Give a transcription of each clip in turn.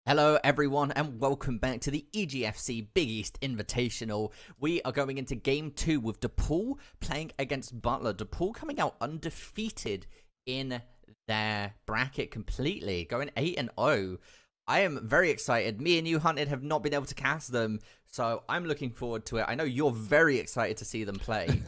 Hello everyone and welcome back to the EGFC Big East Invitational. We are going into game 2 with DePaul playing against Butler. DePaul coming out undefeated in their bracket completely, going 8-0. I am very excited. Me and you, Hunted, have not been able to cast them, so I'm looking forward to it. I know you're very excited to see them play.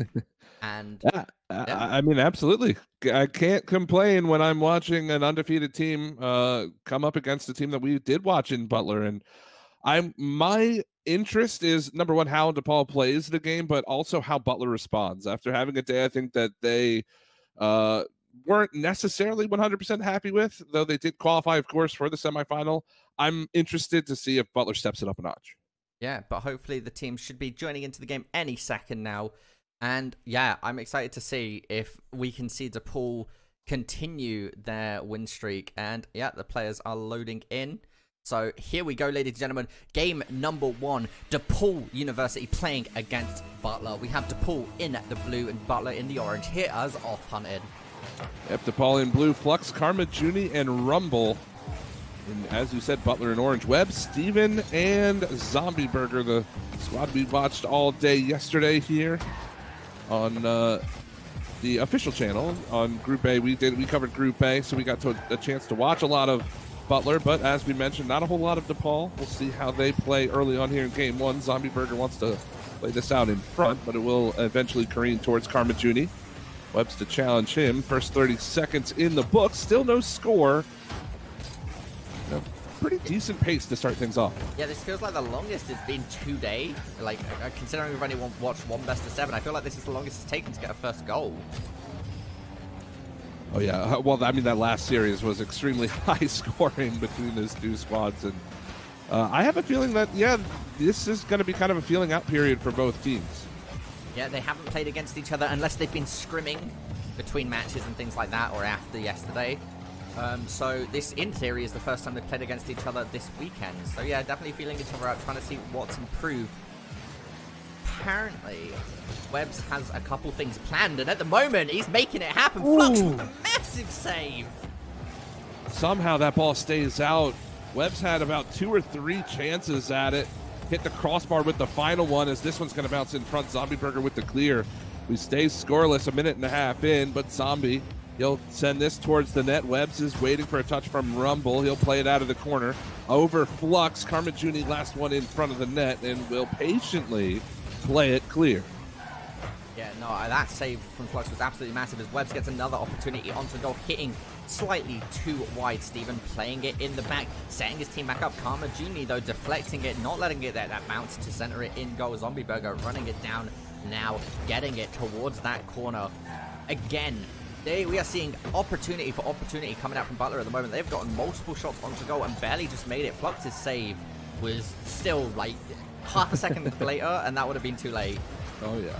And I mean, absolutely. I can't complain when I'm watching an undefeated team come up against a team that we did watch in Butler. And my interest is, number one, how DePaul plays the game, but also how Butler responds. After having a day, I think that they weren't necessarily 100% happy with, though they did qualify, of course, for the semifinal. I'm interested to see if Butler steps it up a notch. Yeah, but hopefully the team should be joining into the game any second now. And yeah, I'm excited to see if we can see DePaul continue their win streak. And yeah, the players are loading in. So here we go, ladies and gentlemen. Game number 1, DePaul University playing against Butler. We have DePaul in the blue and Butler in the orange. Hit us off, Hunted. Yep, DePaul in blue, Flux, Karma, Junie, and Rumble. And as you said, Butler in orange. Webb, Steven, and Zombie Burger, the squad we watched all day yesterday here on the official channel on Group A. We covered Group A, so we got a chance to watch a lot of Butler, but as we mentioned, not a whole lot of DePaul. We'll see how they play early on here in game 1. Zombie Burger wants to play this out in front, but it will eventually careen towards Karma Junie. Webb's to challenge him. First 30 seconds in the book. Still no score. Pretty decent pace to start things off. Yeah, this feels like the longest it's been today. Like, considering we've only watched one best of 7, I feel like this is the longest it's taken to get a first goal. Oh, yeah. Well, I mean, that last series was extremely high scoring between those two squads. And I have a feeling that, yeah, this is going to be kind of a feeling out period for both teams. Yeah, they haven't played against each other unless they've been scrimming between matches and things like that, or after yesterday. So this, in theory, is the first time they've played against each other this weekend. So yeah, definitely feeling each other out, trying to see what's improved. Apparently, Webbs has a couple things planned, and at the moment, he's making it happen. Flux with a massive save. Somehow that ball stays out. Webbs had about 2 or 3 chances at it. Hit the crossbar with the final one, as this one's going to bounce in front. Zombie Burger with the clear. We stay scoreless, 1.5 minutes in, but Zombie, he'll send this towards the net. Webbs is waiting for a touch from Rumble. He'll play it out of the corner. Over Flux. Karma Junie, last one in front of the net, and will patiently play it clear. Yeah, no, that save from Flux was absolutely massive, as Webbs gets another opportunity onto goal, hitting slightly too wide. Steven playing it in the back, setting his team back up. Karma Junie, though, deflecting it, not letting it that bounce to center it in goal. Zombie Burger running it down now, getting it towards that corner. Again, we are seeing opportunity for opportunity coming out from Butler at the moment. They've gotten multiple shots onto goal and barely just made it. Flux's save was still like half a second later, and that would have been too late. Oh, yeah.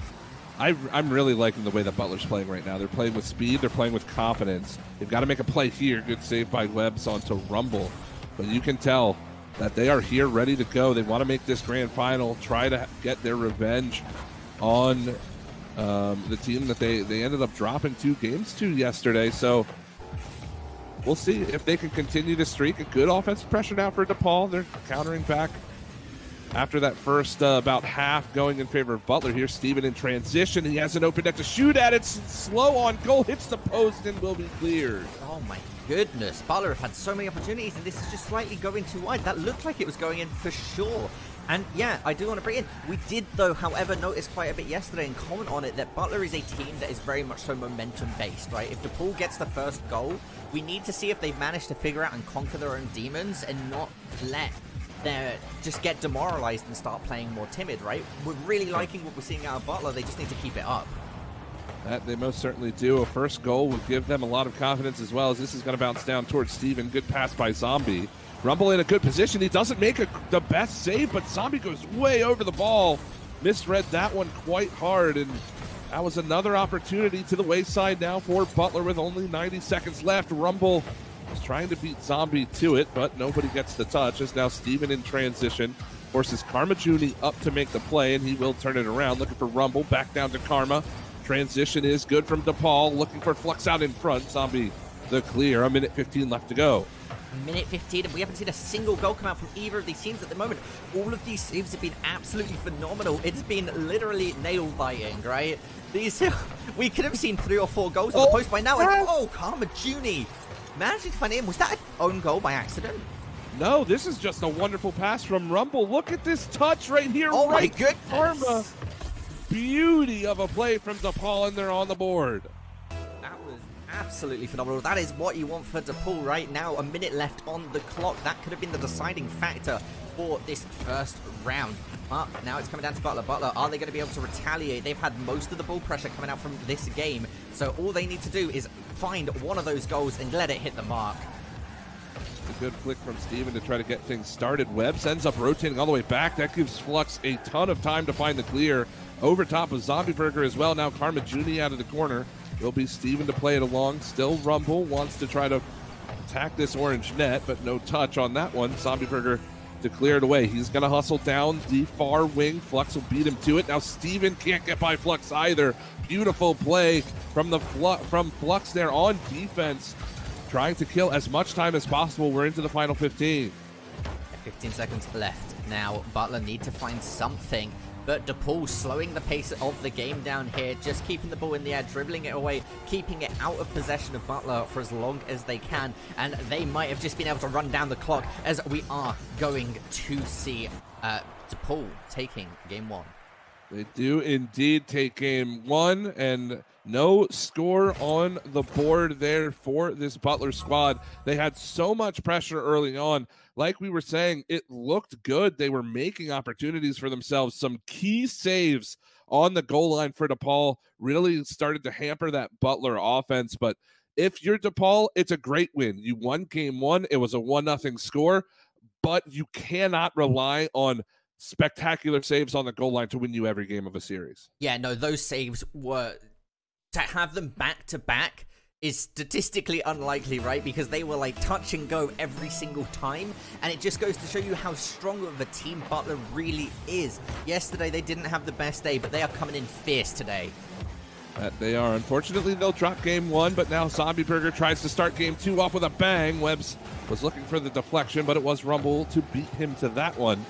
I'm really liking the way that Butler's playing right now. They're playing with speed. They're playing with confidence. They've got to make a play here. Good save by Webbs onto Rumble. But you can tell that they are here ready to go. They want to make this grand final, try to get their revenge on the team that they ended up dropping 2 games to yesterday. So we'll see if they can continue to streak. A good offensive pressure now for DePaul. They're countering back after that first about half going in favor of Butler. Here, Steven in transition. He has an open net to shoot at it. Slow on goal, hits the post, and will be cleared. Oh my goodness. Butler have had so many opportunities, and this is just slightly going too wide. That looked like it was going in for sure. And yeah, I do want to bring in, we did though, however, notice quite a bit yesterday and comment on it that Butler is a team that is very much so momentum based, right? If DePaul gets the first goal, we need to see if they've managed to figure out and conquer their own demons and not let just get demoralized and start playing more timid, right? We're really liking what we're seeing out of Butler. They just need to keep it up. That they most certainly do. A first goal will give them a lot of confidence, as well as this is going to bounce down towards Steven. Good pass by Zombie. Rumble in a good position. He doesn't make the best save, but Zombie goes way over the ball. Misread that one quite hard, and that was another opportunity to the wayside now for Butler with only 90 seconds left. Rumble is trying to beat Zombie to it, but nobody gets the touch. As now Steven in transition forces Karma Junie up to make the play, and he will turn it around. Looking for Rumble, back down to Karma. Transition is good from DePaul, looking for Flux out in front. Zombie the clear, 1:15 left to go. Minute 15, and we haven't seen a single goal come out from either of these teams at the moment. All of these saves have been absolutely phenomenal. It's been literally nail-biting, right? These, we could have seen 3 or 4 goals on the post by now. And, oh, Karma Juni managing to find it in. Was that an own goal by accident? No, this is just a wonderful pass from Rumble. Look at this touch right here. Oh, right, my goodness. Karma. Beauty of a play from DePaul, and they're on the board. That was absolutely phenomenal. That is what you want for DePaul right now. A minute left on the clock. That could have been the deciding factor for this first round. But now it's coming down to Butler. Butler, are they going to be able to retaliate? They've had most of the ball pressure coming out from this game. So all they need to do is find one of those goals and let it hit the mark. A good flick from Steven to try to get things started. Webbs ends up rotating all the way back. That gives Flux a ton of time to find the clear. Over top of Zombie Burger as well. Now Karma Juni out of the corner. It'll be Steven to play it along. Still Rumble wants to try to attack this orange net, but no touch on that one. Zombie Burger to clear it away. He's going to hustle down the far wing. Flux will beat him to it. Now Steven can't get by Flux either. Beautiful play from Flux there on defense, trying to kill as much time as possible. We're into the final 15. 15 seconds left. Now Butler need to find something. But DePaul slowing the pace of the game down here, just keeping the ball in the air, dribbling it away, keeping it out of possession of Butler for as long as they can. And they might have just been able to run down the clock, as we are going to see DePaul taking game 1. They do indeed take game 1, and no score on the board there for this Butler squad. They had so much pressure early on. Like we were saying, it looked good. They were making opportunities for themselves. Some key saves on the goal line for DePaul really started to hamper that Butler offense. But if you're DePaul, it's a great win. You won game 1. It was a 1-0 score, but you cannot rely on spectacular saves on the goal line to win you every game of a series. Yeah, no, those saves were... To have them back-to-back is statistically unlikely, right? Because they were like touch and go every single time. And it just goes to show you how strong of a team Butler really is. Yesterday, they didn't have the best day, but they are coming in fierce today. That they are. Unfortunately, they'll drop game 1, but now Zombie Burger tries to start game 2 off with a bang. Webbs was looking for the deflection, but it was Rumble to beat him to that one.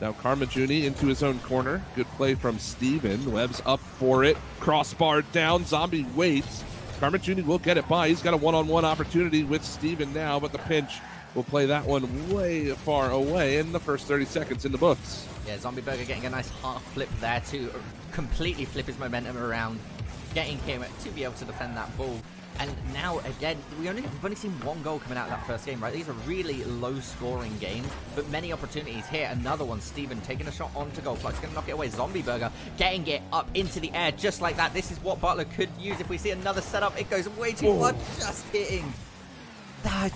Now Karma Juni into his own corner. Good play from Steven. Webbs up for it. Crossbar down. Zombie waits. Karma Juni will get it by. He's got a one-on-one opportunity with Steven now, but the pinch will play that one way far away in the first 30 seconds in the books. Yeah, Zombie Burger getting a nice half flip there to completely flip his momentum around, getting him to be able to defend that ball. And now, again, we've only seen 1 goal coming out of that first game, right? These are really low-scoring games, but many opportunities here. Another one, Steven taking a shot onto goal. Flux going to knock it away. Zombie Burger getting it up into the air just like that. This is what Butler could use if we see another setup. It goes way too far, just hitting.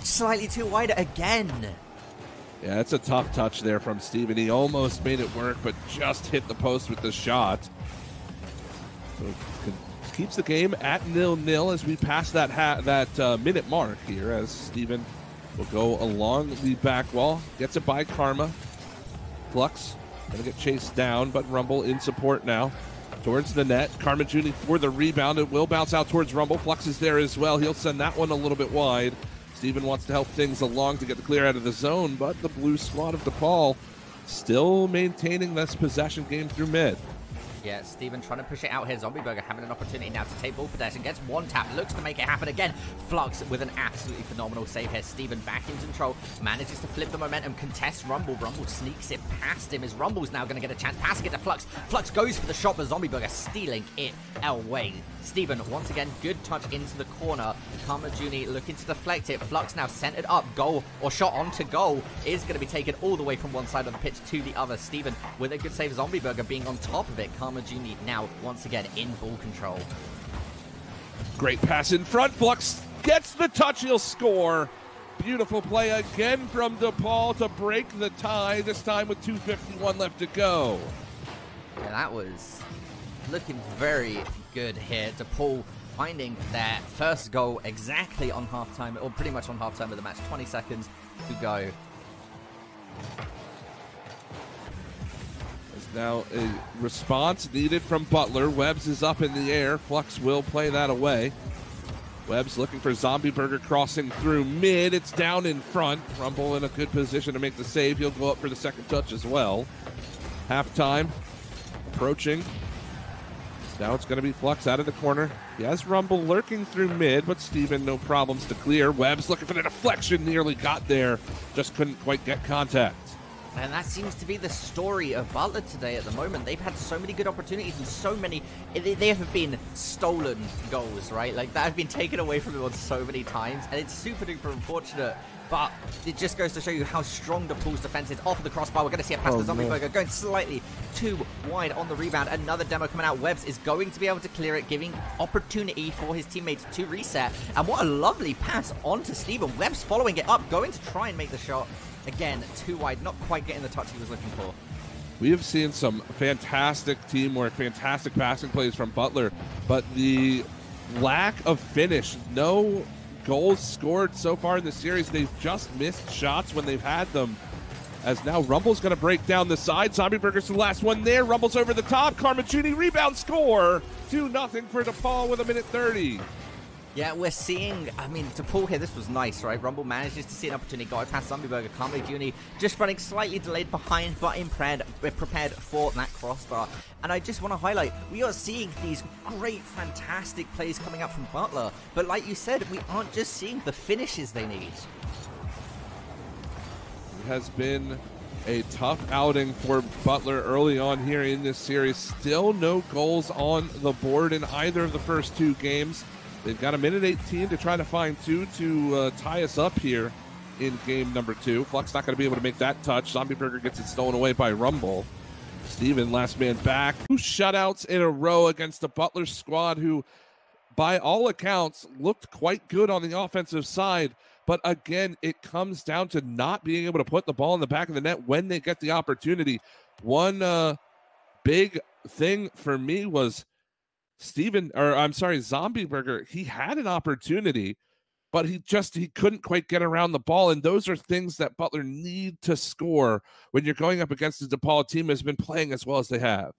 Slightly too wide again. Yeah, it's a tough touch there from Steven. He almost made it work, but just hit the post with the shot. So keeps the game at 0-0 as we pass that minute mark here, as Steven will go along the back wall. Gets it by Karma. Flux going to get chased down, but Rumble in support now. Towards the net. Karma Juni for the rebound. It will bounce out towards Rumble. Flux is there as well. He'll send that one a little bit wide. Steven wants to help things along to get the clear out of the zone, but the blue squad of DePaul still maintaining this possession game through mid. Yeah, Steven trying to push it out here. Zombie Burger having an opportunity now to take ball possession. Gets one tap, looks to make it happen again. Flux with an absolutely phenomenal save here. Steven back in control, manages to flip the momentum, contests Rumble. Rumble sneaks it past him as Rumble's now going to get a chance. Passing it to Flux. Flux goes for the shot, but Zombie Burger stealing it away. Steven, once again, good touch into the corner. Karma Juni looking to deflect it. Flux now centered up. Goal or shot onto goal is going to be taken all the way from one side of the pitch to the other. Steven with a good save. Zombie Burger being on top of it. Karma Juni now once again in ball control. Great pass in front. Flux gets the touch. He'll score. Beautiful play again from DePaul to break the tie, this time with 2:51 left to go. Yeah, that was looking very good here. DePaul finding their first goal exactly on halftime, or pretty much on halftime of the match. 20 seconds to go. There's now a response needed from Butler. Webbs is up in the air. Flux will play that away. Webb's looking for Zombie Burger crossing through mid. It's down in front. Rumble in a good position to make the save. He'll go up for the second touch as well. Halftime approaching. Now it's going to be Flux out of the corner. He has Rumble lurking through mid, but Steven no problems to clear. Webb's looking for the deflection. Nearly got there. Just couldn't quite get contact. And that seems to be the story of Butler today at the moment. They've had so many good opportunities and so many... They have been stolen goals, right? Like, that have been taken away from them so many times. And it's super duper unfortunate. But it just goes to show you how strong DePaul's defense is. Off of the crossbar, we're going to see a pass to Zombie Burger going slightly too wide on the rebound. Another demo coming out. Webbs is going to be able to clear it, giving opportunity for his teammates to reset. And what a lovely pass onto Steven. Webbs following it up, going to try and make the shot. Again, too wide, not quite getting the touch he was looking for. We have seen some fantastic teamwork, fantastic passing plays from Butler, but the lack of finish, no goals scored so far in the series. They've just missed shots when they've had them. As now Rumble's going to break down the side. Zombie Burger's the last one there. Rumble's over the top. Karma Judy rebound score. 2-0 for DePaul with 1:30. Yeah, we're seeing, I mean, DePaul here, this was nice, right? Rumble manages to see an opportunity, got it past Zombie Burger. Karma Judy just running slightly delayed behind, but prepared for that crossbar. And I just want to highlight, we are seeing these great, fantastic plays coming up from Butler. But like you said, we aren't just seeing the finishes they need. It has been a tough outing for Butler early on here in this series. Still no goals on the board in either of the first two games. They've got 1:18 to try to find two to tie us up here in game number 2. Flux not going to be able to make that touch. Zombie Burger gets it stolen away by Rumble. Steven, last man back. 2 shutouts in a row against the Butler squad, who, by all accounts, looked quite good on the offensive side. But again, it comes down to not being able to put the ball in the back of the net when they get the opportunity. One big thing for me was Zombie Burger. He had an opportunity, but he couldn't quite get around the ball. And those are things that Butler need to score when you're going up against the DePaul team has been playing as well as they have.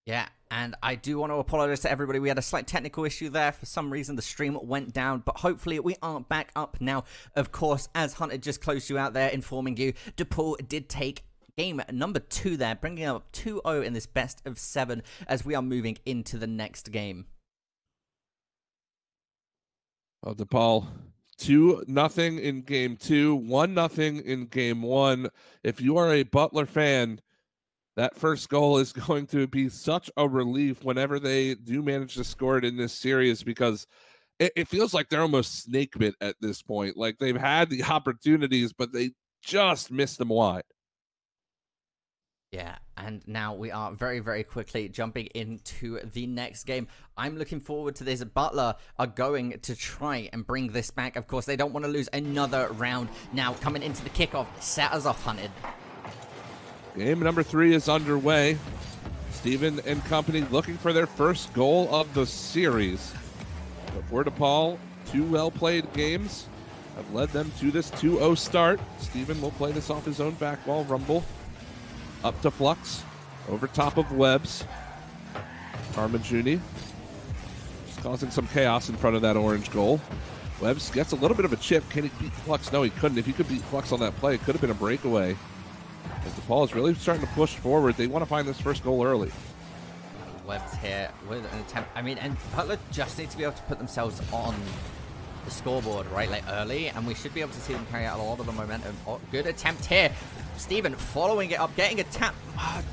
Yeah, and I do want to apologize to everybody. We had a slight technical issue there. For some reason, the stream went down, but hopefully we are back up now. Of course, as Hunter just closed you out there, informing you, DePaul did take game number 2 there, bringing up 2-0 in this best of 7 as we are moving into the next game. Well, DePaul 2-0 in game 2, 1-0 in game 1. If you are a Butler fan, that first goal is going to be such a relief whenever they do manage to score it in this series, because it feels like they're almost snake bit at this point. Like, they've had the opportunities, but they just missed them wide. Yeah, and now we are very, very quickly jumping into the next game. I'm looking forward to this. Butler are going to try and bring this back. Of course, they don't want to lose another round. Now, coming into the kickoff, set us off, Hunted. Game number 3 is underway. Steven and company looking for their first goal of the series. But for DePaul, 2 well-played games have led them to this 2-0 start. Steven will play this off his own back wall. Rumble up to Flux, over top of Webbs. Armajuni just causing some chaos in front of that orange goal. Webbs gets a little bit of a chip. Can he beat Flux? No, he couldn't. If he could beat Flux on that play, it could have been a breakaway. As DePaul is really starting to push forward, they want to find this first goal early. Webbs here with an attempt. I mean, and Butler just need to be able to put themselves on the scoreboard, right, like early, and we should be able to see them carry out a lot of the momentum. Oh, good attempt here. Steven following it up, getting a tap.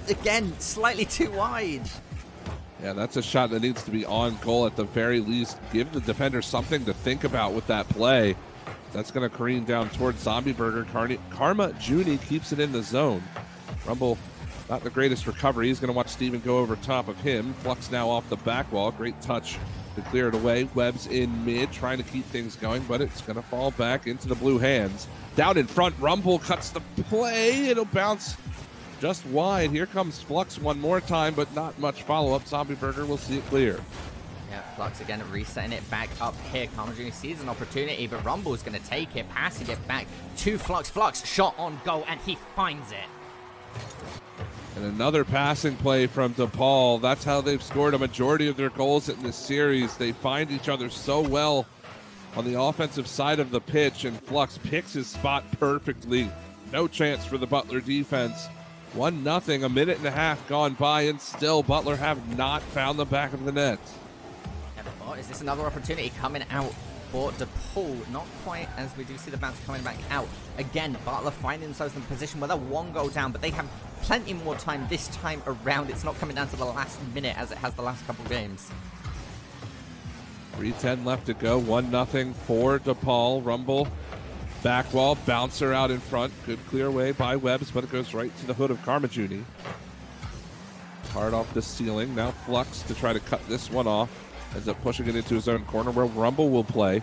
Again, slightly too wide. Yeah, that's a shot that needs to be on goal at the very least. Give the defender something to think about with that play. That's going to careen down towards Zombie Burger. Karma Junie keeps it in the zone. Rumble, not the greatest recovery. He's going to watch Steven go over top of him. Flux now off the back wall. Great touch to clear it away. Webb's in mid, trying to keep things going, but it's going to fall back into the blue hands. Down in front, Rumble cuts the play. It'll bounce just wide. Here comes Flux one more time, but not much follow-up. Zombie Burger will see it clear. Yeah, Flux again resetting it back up here. Karma Jr. sees an opportunity, but Rumble's going to take it, passing it back to Flux. Flux shot on goal, and he finds it. And another passing play from DePaul. That's how they've scored a majority of their goals in this series. They find each other so well on the offensive side of the pitch, and Flux picks his spot perfectly. No chance for the Butler defense. 1-0, a minute and a half gone by, and still Butler have not found the back of the net. Oh, is this another opportunity coming out for DePaul? Not quite, as we do see the bounce coming back out. Again, Butler finding themselves in a position where they're 1 goal down, but they have plenty more time this time around. It's not coming down to the last minute as it has the last couple games. 3:10 left to go. 1-0 for DePaul. Rumble, back wall, bouncer out in front. Good clear away by Webbs, but it goes right to the hood of Karmajuni. Hard off the ceiling. Now Flux to try to cut this one off. Ends up pushing it into his own corner where Rumble will play.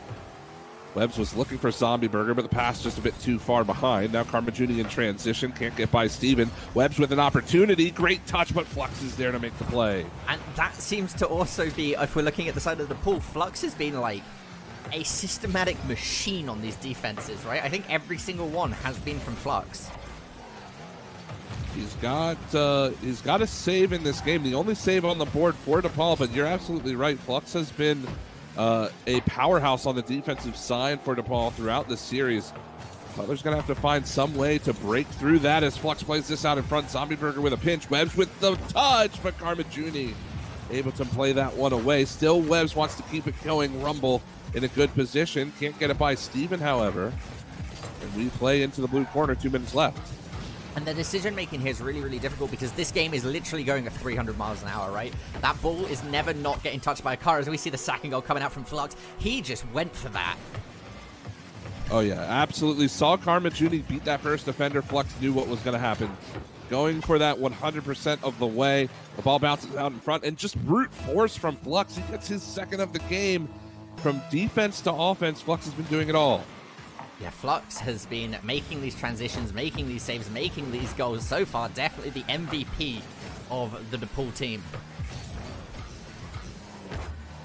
Webbs was looking for Zombie Burger, but the pass just a bit too far behind. Now Karmajuni in transition. Can't get by Steven. Webbs with an opportunity. Great touch, but Flux is there to make the play. And that seems to also be, if we're looking at the side of the pool, Flux has been like a systematic machine on these defenses, right? I think every single one has been from Flux. He's got a save in this game. The only save on the board for DePaul, but you're absolutely right. Flux has been a powerhouse on the defensive side for DePaul throughout this series. Butler's going to have to find some way to break through that as Flux plays this out in front. Zombie Burger with a pinch. Webbs with the touch, but Karmajuni able to play that one away. Still, Webbs wants to keep it going. Rumble in a good position. Can't get it by Steven, however. And we play into the blue corner. 2 minutes left. And the decision-making here is really, really difficult because this game is literally going at 300 miles an hour, right? That ball is never not getting touched by a car. As we see the sacking goal coming out from Flux, he just went for that. Oh, yeah, absolutely. Saw Karmajuni beat that first defender. Flux knew what was going to happen. Going for that 100% of the way. The ball bounces out in front, and just brute force from Flux. He gets his second of the game. From defense to offense, Flux has been doing it all. Yeah, Flux has been making these transitions, making these saves, making these goals. So far, definitely the MVP of the DePaul team.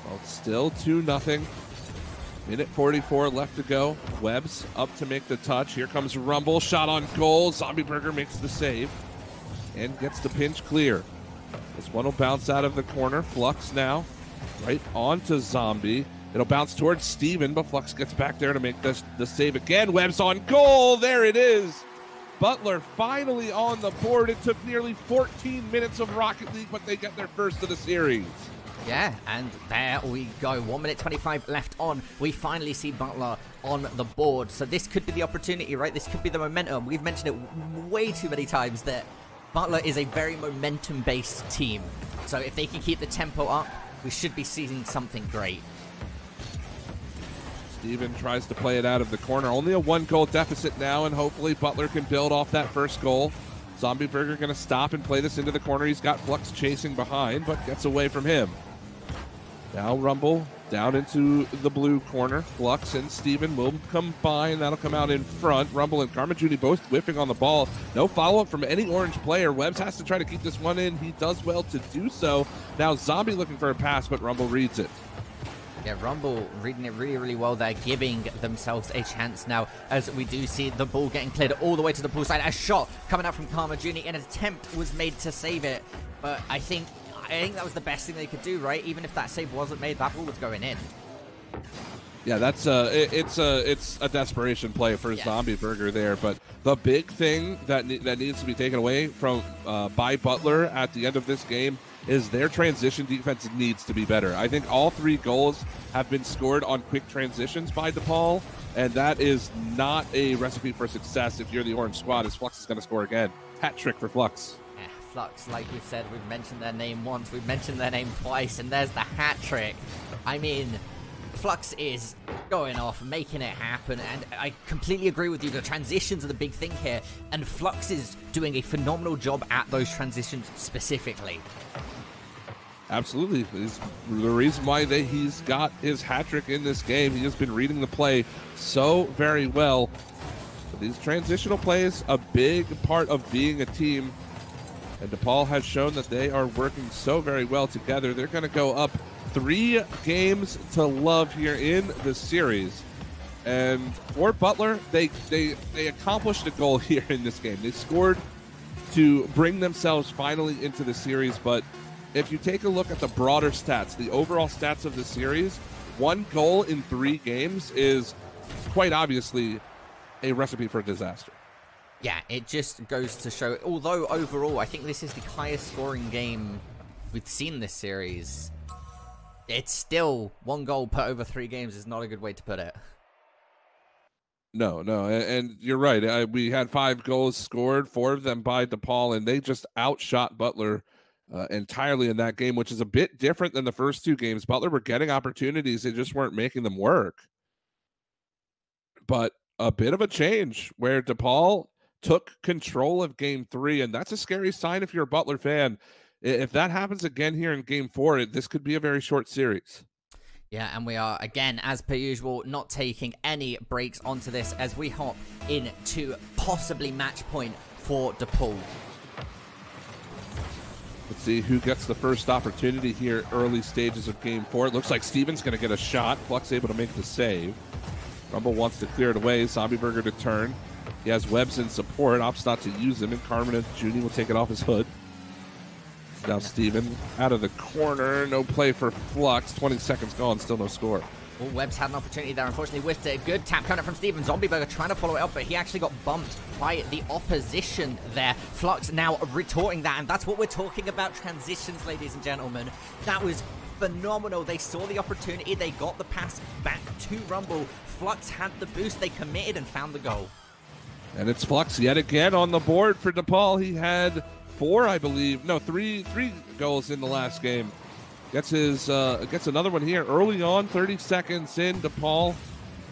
Well, it's still 2-0. Minute 44 left to go. Webbs up to make the touch. Here comes Rumble. Shot on goal. Zombie Burger makes the save and gets the pinch clear. This one will bounce out of the corner. Flux now right onto Zombie. It'll bounce towards Steven, but Flux gets back there to make the save again. Webbs on goal. There it is. Butler finally on the board. It took nearly 14 minutes of Rocket League, but they get their first of the series. Yeah, and there we go. 1 minute 25 left on. We finally see Butler on the board. So this could be the opportunity, right? This could be the momentum. We've mentioned it way too many times that Butler is a very momentum-based team. So if they can keep the tempo up, we should be seeing something great. Steven tries to play it out of the corner. Only a 1-goal deficit now, and hopefully Butler can build off that first goal. Zombie Burger going to stop and play this into the corner. He's got Flux chasing behind, but gets away from him. Now Rumble down into the blue corner. Flux and Steven will combine. That'll come out in front. Rumble and Karmajuni both whipping on the ball. No follow-up from any orange player. Webbs has to try to keep this one in. He does well to do so. Now Zombie looking for a pass, but Rumble reads it. Yeah, Rumble reading it really, really well there, giving themselves a chance now as we do see the ball getting cleared all the way to the pool side. A shot coming out from Karmajuni. An attempt was made to save it, but I think that was the best thing they could do, right? Even if that save wasn't made, that ball was going in. Yeah, that's it's a desperation play for Zombie Burger there. But the big thing that needs to be taken away from by Butler at the end of this game is their transition defense needs to be better. I think all 3 goals have been scored on quick transitions by DePaul, and that is not a recipe for success if you're the orange squad, as Flux is going to score again. Hat trick for Flux. Yeah, Flux, like we said, we've mentioned their name once, we've mentioned their name twice, and there's the hat trick. I mean, Flux is going off, making it happen, and I completely agree with you. The transitions are the big thing here, and Flux is doing a phenomenal job at those transitions specifically. Absolutely. It's the reason why he's got his hat trick in this game. He has been reading the play so very well. But these transitional plays, a big part of being a team. And DePaul has shown that they are working so very well together. They're going to go up 3 games to love here in the series. And for Butler, they accomplished a goal here in this game. They scored to bring themselves finally into the series. But if you take a look at the broader stats, the overall stats of the series, 1 goal in 3 games is quite obviously a recipe for a disaster. Yeah, it just goes to show, although overall I think this is the highest scoring game we've seen this series, it's still 1 goal per over 3 games is not a good way to put it. No, and you're right. We had 5 goals scored, 4 of them by DePaul, and they just outshot Butler entirely in that game, which is a bit different than the first 2 games. Butler were getting opportunities, they just weren't making them work. But a bit of a change where DePaul took control of game 3, and that's a scary sign if you're a Butler fan. If that happens again here in game 4, this could be a very short series. Yeah, and we are, again, as per usual, not taking any breaks onto this as we hop into possibly match point for DePaul. Let's see who gets the first opportunity here early stages of game 4. It looks like Steven's going to get a shot. Flux able to make the save. Rumble wants to clear it away. Zombie Burger to turn. He has Webbs in support. Opts not to use him, and Carmen and Junie will take it off his hood. Now Steven out of the corner. No play for Flux. 20 seconds gone. Still no score. Well, Webb's had an opportunity there. Unfortunately, whiffed it. Good tap coming from Steven. Zombie Burger trying to follow it up, but he actually got bumped by the opposition there. Flux now retorting that, and that's what we're talking about. Transitions, ladies and gentlemen. That was phenomenal. They saw the opportunity. They got the pass back to Rumble. Flux had the boost. They committed and found the goal. And it's Flux yet again on the board for DePaul. He had 4, I believe. No, three goals in the last game. Gets another one here early on, 30 seconds in. DePaul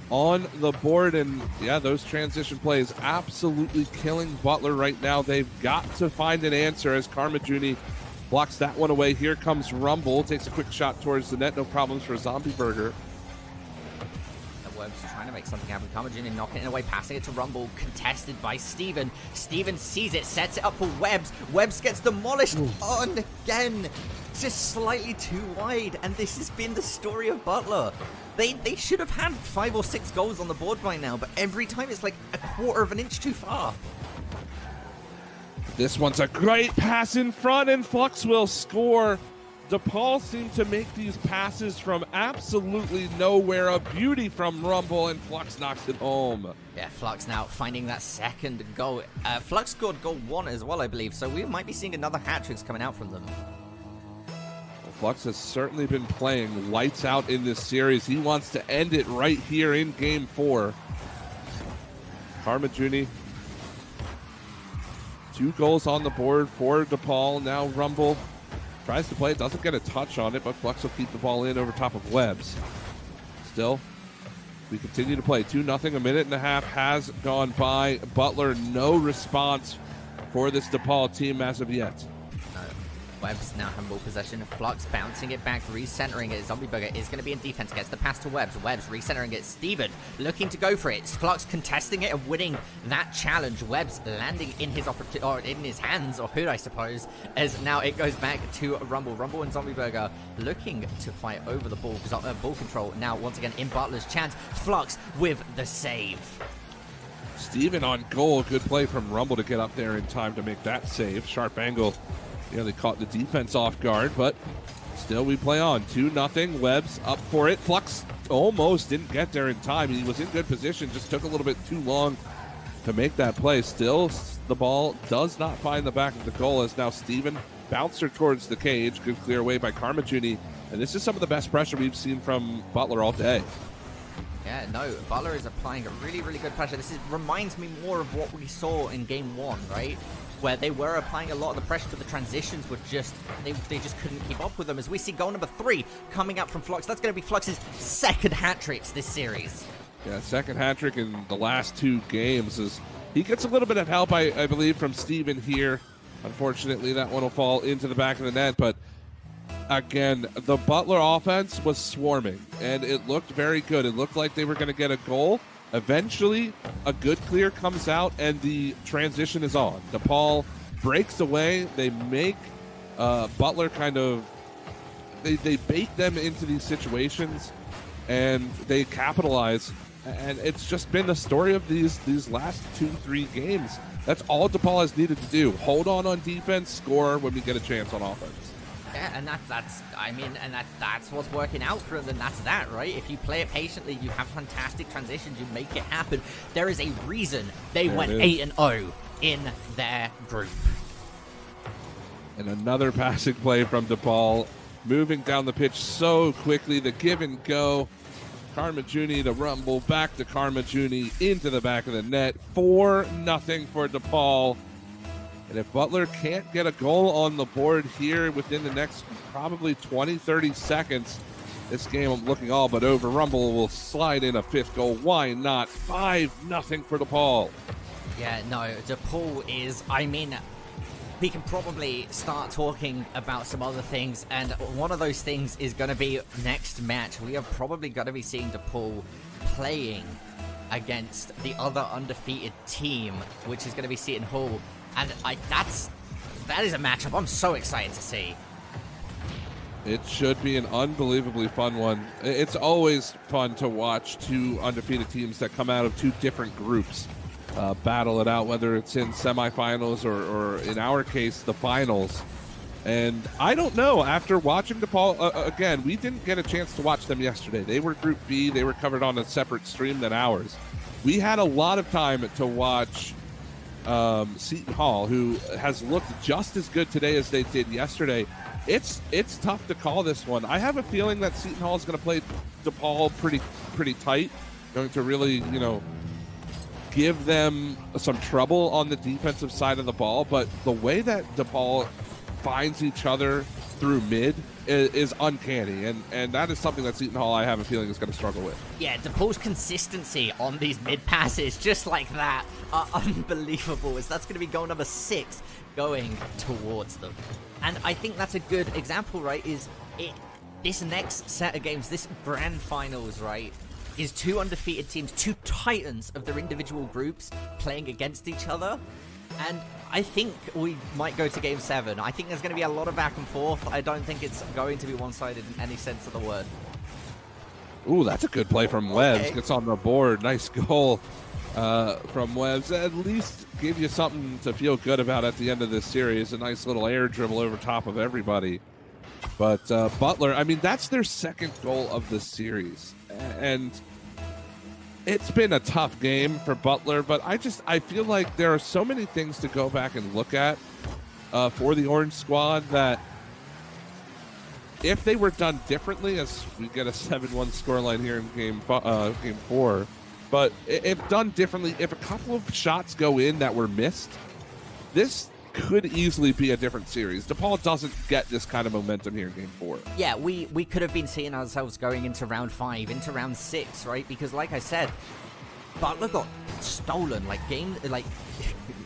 on the board, and yeah, those transition plays absolutely killing Butler right now. They've got to find an answer as Junie blocks that one away. Here comes Rumble, takes a quick shot towards the net. No problems for Zombie Burger. Webb's trying to make something happen. Junie knocking it away, passing it to Rumble, contested by Steven. Steven sees it, sets it up for Webbs. Webbs gets demolished on again. Just slightly too wide, and this has been the story of Butler. They should have had 5 or 6 goals on the board by now, but every time it's like a quarter of an inch too far. This one's a great pass in front, and Flux will score. DePaul seemed to make these passes from absolutely nowhere. A beauty from Rumble, and Flux knocks it home. Yeah, Flux now finding that second goal. Flux scored goal 1 as well, I believe, so we might be seeing another hat-tricks coming out from them. Well, Flux has certainly been playing lights out in this series. He wants to end it right here in game 4. Junie, 2 goals on the board for DePaul. Now Rumble tries to play it, doesn't get a touch on it, but Flux will keep the ball in over top of Webbs. Still, we continue to play. 2-0, a minute and a half has gone by. Butler, no response for this DePaul team as of yet. Webbs now handball possession. Flux bouncing it back, recentering it. Zombie Burger is going to be in defense. Gets the pass to Webbs. Webbs recentering it. Steven looking to go for it. Flux contesting it and winning that challenge. Webbs landing in his in his hands or hood, I suppose. As now it goes back to Rumble. Rumble and Zombie Burger looking to fight over the ball. Ball control now once again in Butler's chance. Flux with the save. Steven on goal. Good play from Rumble to get up there in time to make that save. Sharp angle. Yeah, they caught the defense off guard, but still we play on. 2-0, Webbs up for it. Flux almost didn't get there in time. He was in good position, just took a little bit too long to make that play. Still, the ball does not find the back of the goal as now Steven bouncer towards the cage. Good clear away by Junie, and this is some of the best pressure we've seen from Butler all day. Yeah, no, Butler is applying a really, really good pressure. This reminds me more of what we saw in game 1, right? Where they were applying a lot of the pressure, but the transitions were just, they just couldn't keep up with them. As we see goal number 3 coming up from Flux. That's going to be Flux's second hat-trick this series. Yeah, second hat-trick in the last 2 games. As he gets a little bit of help, I believe, from Steven here. Unfortunately, that one will fall into the back of the net, but again, the Butler offense was swarming, and it looked very good. It looked like they were going to get a goal. Eventually, a good clear comes out, and the transition is on. DePaul breaks away. They make Butler kind of... They bait them into these situations, and they capitalize. And it's just been the story of these last 2-3 games. That's all DePaul has needed to do. Hold on defense, score when we get a chance on offense. Yeah, and that's what's working out for them, and that's that, right? If you play it patiently, you have fantastic transitions, you make it happen. There is a reason they went 8-0 in their group. And another passing play from DePaul, moving down the pitch so quickly, the give and go. Karmajuni, the rumble, back to Karmajuni, into the back of the net. 4-0 for DePaul. And if Butler can't get a goal on the board here within the next probably 20, 30 seconds, this game I'm looking all but over. Rumble will slide in a 5th goal. Why not? 5-0 for DePaul. Yeah, no, DePaul is, I mean, we can probably start talking about some other things, and one of those things is going to be next match. We are probably going to be seeing DePaul playing against the other undefeated team, which is going to be Seton Hall. And that is a matchup I'm so excited to see. It should be an unbelievably fun one. It's always fun to watch two undefeated teams that come out of two different groups battle it out, whether it's in semifinals or in our case, the finals. And I don't know, after watching DePaul, again, we didn't get a chance to watch them yesterday. They were Group B. They were covered on a separate stream than ours. We had a lot of time to watch Seton Hall, who has looked just as good today as they did yesterday. It's tough to call this one. I have a feeling that Seton Hall is going to play DePaul pretty tight, going to really, give them some trouble on the defensive side of the ball. But the way that DePaul finds each other through mid is uncanny, and that is something that Seton Hall, I have a feeling, is going to struggle with. Yeah, DePaul's consistency on these mid passes, just like that, are unbelievable, as that's going to be goal number 6 going towards them. And I think that's a good example, right, this next set of games, this grand finals, right, is two undefeated teams, two titans of their individual groups playing against each other. And I think we might go to Game 7. I think there's going to be a lot of back and forth. I don't think it's going to be one-sided in any sense of the word. Ooh, that's a good play from Webbs. Okay. Gets on the board. Nice goal from Webbs. At least give you something to feel good about at the end of this series. A nice little air dribble over top of everybody. But Butler, I mean, that's their second goal of the series. And it's been a tough game for Butler, but I feel like there are so many things to go back and look at for the Orange squad that if they were done differently, as we get a 7-1 scoreline here in game 4, but if done differently, if a couple of shots go in that were missed, this could easily be a different series. DePaul doesn't get this kind of momentum here in Game 4. Yeah, we could have been seeing ourselves going into round 5, into round 6, right? Because like I said, Butler got stolen,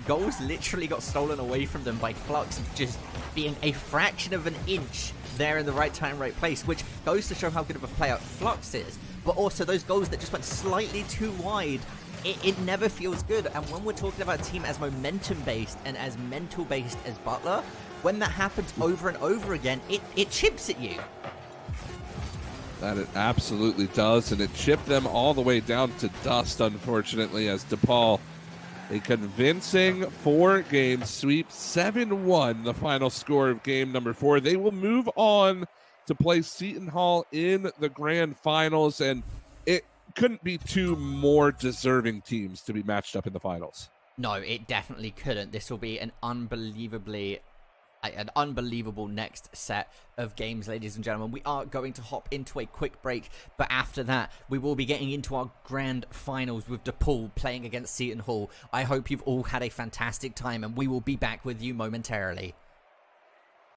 goals literally got stolen away from them by Flux just being a fraction of an inch there in the right time, right place, which goes to show how good of a player Flux is. But also those goals that just went slightly too wide, it never feels good. And when we're talking about a team as momentum-based and as mental-based as Butler, when that happens over and over again, it chips at you. That it absolutely does, and it chipped them all the way down to dust, unfortunately, as DePaul, a convincing 4-game sweep, 7-1, the final score of game number 4. They will move on to play Seton Hall in the grand finals, and it couldn't be two more deserving teams to be matched up in the finals. No, it definitely couldn't. This will be an unbelievable next set of games, ladies and gentlemen. We are going to hop into a quick break, but after that, we will be getting into our grand finals with DePaul playing against Seton Hall. I hope you've all had a fantastic time, and we will be back with you momentarily.